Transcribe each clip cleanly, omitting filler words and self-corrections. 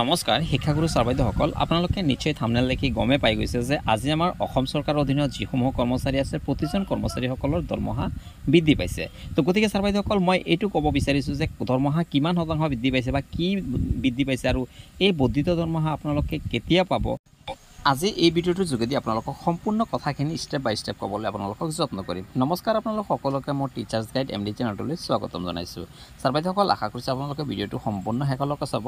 নমস্কাৰ শিক্ষাগুৰু ছাৰ বাইদেউসকল আপোনালোকে নিশ্চয় থাম্বনেল দেখি গমে পাই গৈছে যে আজি আমাৰ অসম চৰকাৰৰ অধীনত যিসমূহ কৰ্মচাৰী আছে প্ৰতিজন কৰ্মচাৰীসকলৰ দৰমহা বৃদ্ধি পাইছে তো গতিকে ছাৰ বাইদেউসকল মই এইটো ক'ব বিচাৰিছোঁ যে দৰমহা কিমান শতাংশ বৃদ্ধি পাইছে বা কি বৃদ্ধি পাইছে আৰু এই বৰ্ধিত দৰমহা আপোনালোকে কেতিয়া পাব আজি এই ভিডিঅ'টোৰ যোগেদি আপোনালোকক সম্পূৰ্ণ কথাখিনি ষ্টেপ বাই ষ্টেপ ক'বলৈ আপোনালোকক যত্ন কৰিম নমস্কাৰ আপোনালোক সকলোকে মোৰ টিচাৰ্ছ গাইড MD চেনেলটোলৈ স্বাগতম জনাইছোঁ ছাৰ বাইদেউসকল আশা কৰিছোঁ আপোনালোকে ভিডিঅ'টো সম্পূৰ্ণ শেষলৈকে চাব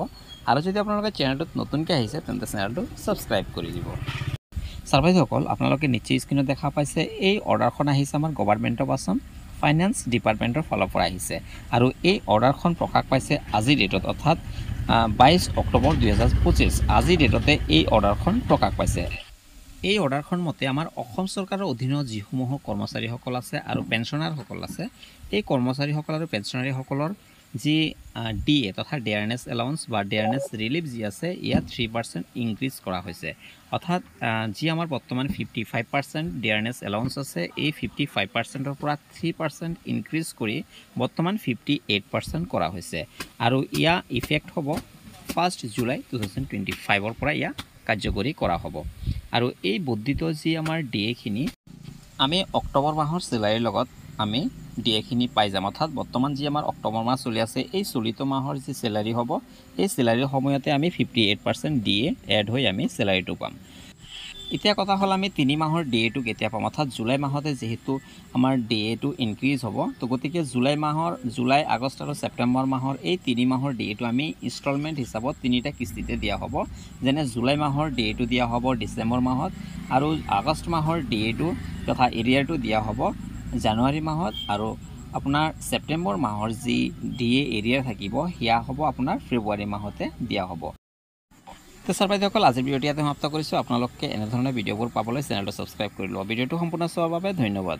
আৰু যদি আপোনালোকে চেনেলটোত নতুনকৈ আহিছে তেন্তে চেনেলটো ছাবস্ক্ৰাইব কৰি দিব ছাৰ বাইদেউসকল আপোনালোকে নিশ্চয় স্ক্ৰীণত দেখা পাইছে এই অৰ্ডাৰখন আহিছে আমাৰ গভৰ্ণমেণ্ট অফ আছাম ফাইনেন্স ডিপাৰ্টমেণ্টৰ ফালৰ পৰা আহিছে আৰু এই অৰ্ডাৰখন প্ৰকাশ পাইছে আজিৰ ডেটত অৰ্থাৎ 22 অক্টোবৰ 2025 আজিৰ ডেটতে এই অৰ্ডাৰখন প্ৰকাশ পাইছে এই অৰ্ডাৰখন মতে আমাৰ অসম চৰকাৰৰ অধীনত যিসমূহ কৰ্মচাৰীসকল আছে আৰু পেঞ্চনাৰসকল আছে এই কৰ্মচাৰীসকল আৰু পেঞ্চনাৰীসকলৰ যি ডিএ তথা ডিয়াৰনেছ এলাউন্স বা ডিয়াৰনেছ ৰিলিফ যি আছে ইয়াত 3% ইনক্ৰিজ কৰা হৈছে অৰ্থাৎ যি আমাৰ বৰ্তমান 55% ডিয়াৰনেছ এলাউন্স আছে এই 55%ৰ পৰা 3% ইনক্ৰিজ কৰি বৰ্তমান 58% কৰা হৈছে আৰু ইয়া ইফেক্ট হ'ব 1 জুলাই 2025ৰ পৰা ইয়া কাৰ্যকৰী কৰা হ'ব আৰু এই বৰ্ধিত যি আমাৰ ডিএখিনি আমি অক্টোবৰ মাহৰ চেলাৰীৰ লগত আমি ডিএখিনি পাই যাম অৰ্থাৎ বৰ্তমান যি আমাৰ অক্টোবৰ মাহ চলি আছে এই চলিত মাহৰ যি চেলাৰী হ'ব এই চেলাৰীৰ সময়তে আমি 58% ডিএ এড হৈ আমি চেলাৰীটো পাম এতিয়া কথা হ'ল আমি 3 মাহৰ ডিএটো কেতিয়া পাম অৰ্থাৎ জুলাই মাহতে যেহেতু আমাৰ ডিএটো ইনক্ৰিজ হ'ব তো গতিকে জুলাই আগষ্ট আৰু ছেপ্টেম্বৰ মাহৰ এই 3 মাহৰ ডিএটো আমি ইনষ্টলমেণ্ট হিচাপত 3টা কিস্তিতে দিয়া হ'ব যেনে জুলাই মাহৰ ডিএটো দিয়া হ'ব ডিচেম্বৰ মাহত আৰু আগষ্ট মাহৰ ডিএটো তথা এৰিয়াৰটো দিয়া হ'ব জানুৱাৰী মাহত আৰু আপোনাৰ ছেপ্টেম্বৰ মাহৰ যি ডিএ এৰিয়াৰ থাকিব সেয়া হ'ব আপোনাৰ ফেব্ৰুৱাৰী মাহতে দিয়া হ'ব তো ছাৰ বাইদেউসকল আজিৰ ভিডিঅ'টো ইয়াতে সমাপ্ত কৰিছোঁ আপোনালোকে এনেধৰণৰ ভিডিঅ'বোৰ পাবলৈ চেনেলটো ছাবস্ক্ৰাইব কৰি লওক ভিডিঅ'টো সম্পূৰ্ণ চোৱাৰ বাবে ধন্যবাদ